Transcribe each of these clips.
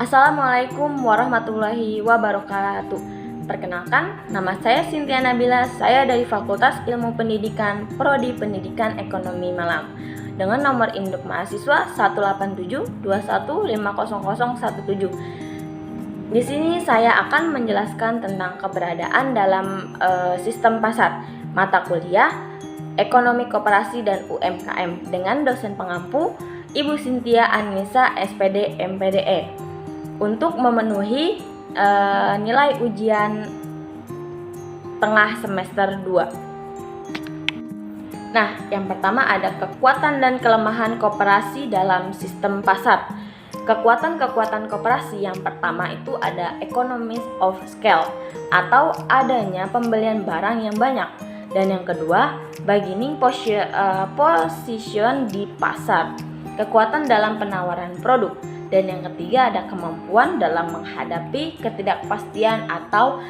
Assalamualaikum warahmatullahi wabarakatuh. Perkenalkan, nama saya Cynthia Nabila. Saya dari Fakultas Ilmu Pendidikan, Prodi Pendidikan Ekonomi Malang. Dengan nomor induk mahasiswa 18721500017. Di sini saya akan menjelaskan tentang keberadaan dalam sistem pasar, mata kuliah, ekonomi koperasi dan UMKM dengan dosen pengampu Ibu Cynthia Anissa SPD MPDE. Untuk memenuhi nilai ujian tengah semester 2. Nah, yang pertama ada kekuatan dan kelemahan koperasi dalam sistem pasar. Kekuatan-kekuatan koperasi yang pertama itu ada economies of scale atau adanya pembelian barang yang banyak. Dan yang kedua, bargaining position di pasar. Kekuatan dalam penawaran produk. Dan yang ketiga ada kemampuan dalam menghadapi ketidakpastian atau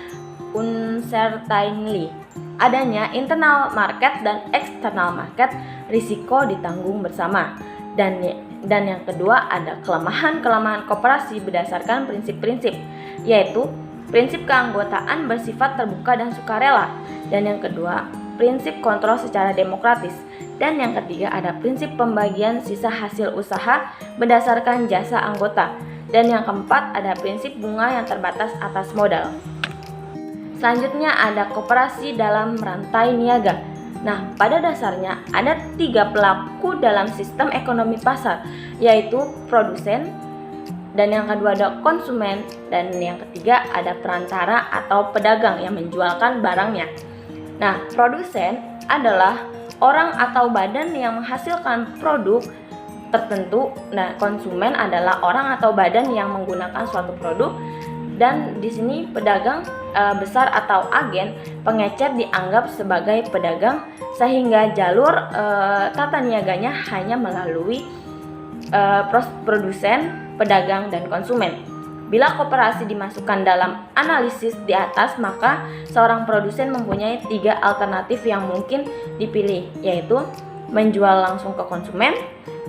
uncertainty. Adanya internal market dan external market, risiko ditanggung bersama. Dan yang kedua ada kelemahan koperasi berdasarkan prinsip-prinsip, yaitu prinsip keanggotaan bersifat terbuka dan sukarela. Dan yang kedua, prinsip kontrol secara demokratis. Dan yang ketiga ada prinsip pembagian sisa hasil usaha berdasarkan jasa anggota. Dan yang keempat ada prinsip bunga yang terbatas atas modal. Selanjutnya ada koperasi dalam rantai niaga. Nah, pada dasarnya ada 3 pelaku dalam sistem ekonomi pasar, yaitu produsen, dan yang kedua ada konsumen, dan yang ketiga ada perantara atau pedagang yang menjualkan barangnya. Nah, produsen adalah orang atau badan yang menghasilkan produk tertentu. Nah, konsumen adalah orang atau badan yang menggunakan suatu produk. Dan di sini pedagang besar atau agen pengecer dianggap sebagai pedagang, sehingga jalur tata niaganya hanya melalui produsen, pedagang, dan konsumen. Bila koperasi dimasukkan dalam analisis di atas, maka seorang produsen mempunyai 3 alternatif yang mungkin dipilih, yaitu menjual langsung ke konsumen,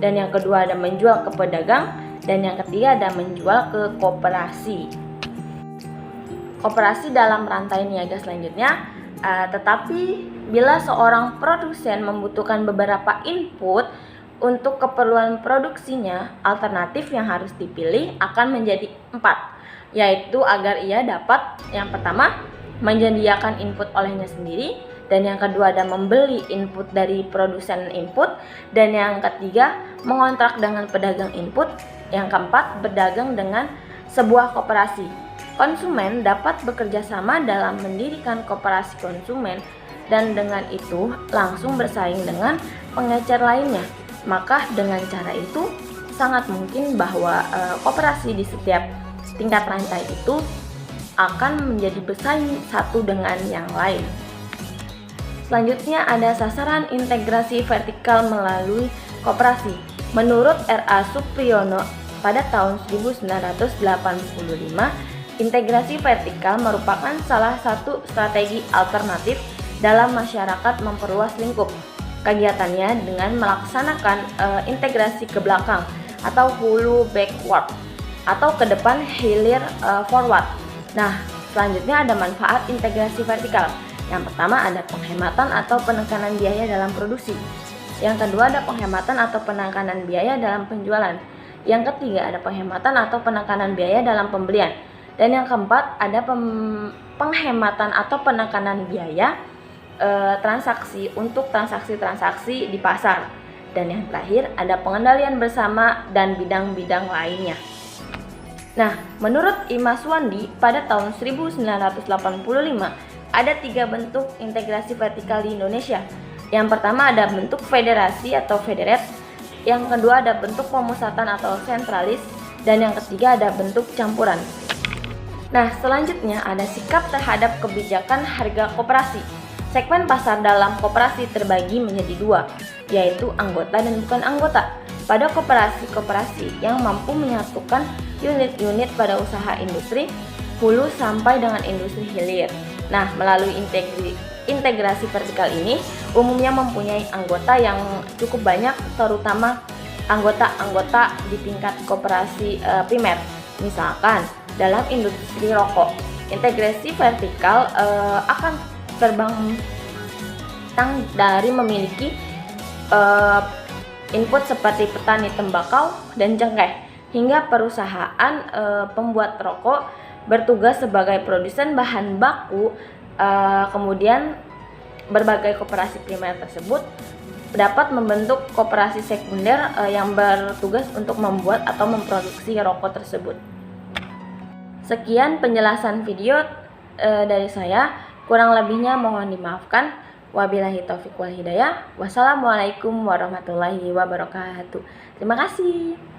dan yang kedua ada menjual ke pedagang, dan yang ketiga ada menjual ke koperasi. Koperasi dalam rantai niaga selanjutnya, tetapi bila seorang produsen membutuhkan beberapa input untuk keperluan produksinya, alternatif yang harus dipilih akan menjadi 4, yaitu agar ia dapat yang pertama menyediakan input olehnya sendiri, dan yang kedua ada membeli input dari produsen input, dan yang ketiga mengontrak dengan pedagang input, yang keempat berdagang dengan sebuah koperasi. Konsumen dapat bekerja sama dalam mendirikan koperasi konsumen dan dengan itu langsung bersaing dengan pengecer lainnya. Maka dengan cara itu sangat mungkin bahwa koperasi di setiap tingkat rantai itu akan menjadi bersaing satu dengan yang lain. Selanjutnya ada sasaran integrasi vertikal melalui koperasi. Menurut R.A. Supriyono pada tahun 1985, integrasi vertikal merupakan salah satu strategi alternatif dalam masyarakat memperluas lingkup kegiatannya dengan melaksanakan integrasi ke belakang atau hulu backward atau ke depan hilir forward. Nah, selanjutnya ada manfaat integrasi vertikal. Yang pertama ada penghematan atau penekanan biaya dalam produksi. Yang kedua ada penghematan atau penekanan biaya dalam penjualan. Yang ketiga ada penghematan atau penekanan biaya dalam pembelian. Dan yang keempat ada penghematan atau penekanan biaya transaksi untuk transaksi-transaksi di pasar. Dan yang terakhir ada pengendalian bersama dan bidang-bidang lainnya. Nah, menurut Imas Wandi pada tahun 1985 ada 3 bentuk integrasi vertikal di Indonesia. Yang pertama ada bentuk federasi atau federate, yang kedua ada bentuk pemusatan atau sentralis, dan yang ketiga ada bentuk campuran. Nah, selanjutnya ada sikap terhadap kebijakan harga koperasi. Segmen pasar dalam koperasi terbagi menjadi 2, yaitu anggota dan bukan anggota. Pada koperasi-koperasi yang mampu menyatukan unit-unit pada usaha industri hulu sampai dengan industri hilir. Nah, melalui integrasi vertikal ini umumnya mempunyai anggota yang cukup banyak, terutama anggota-anggota di tingkat koperasi primer. Misalkan dalam industri rokok, integrasi vertikal akan terbentang dari memiliki input seperti petani tembakau dan cengkeh hingga perusahaan pembuat rokok bertugas sebagai produsen bahan baku. Kemudian berbagai koperasi primer tersebut dapat membentuk koperasi sekunder yang bertugas untuk membuat atau memproduksi rokok tersebut. Sekian penjelasan video dari saya, kurang lebihnya mohon dimaafkan. Wabillahi taufiq wal hidayah. Wassalamualaikum warahmatullahi wabarakatuh. Terima kasih.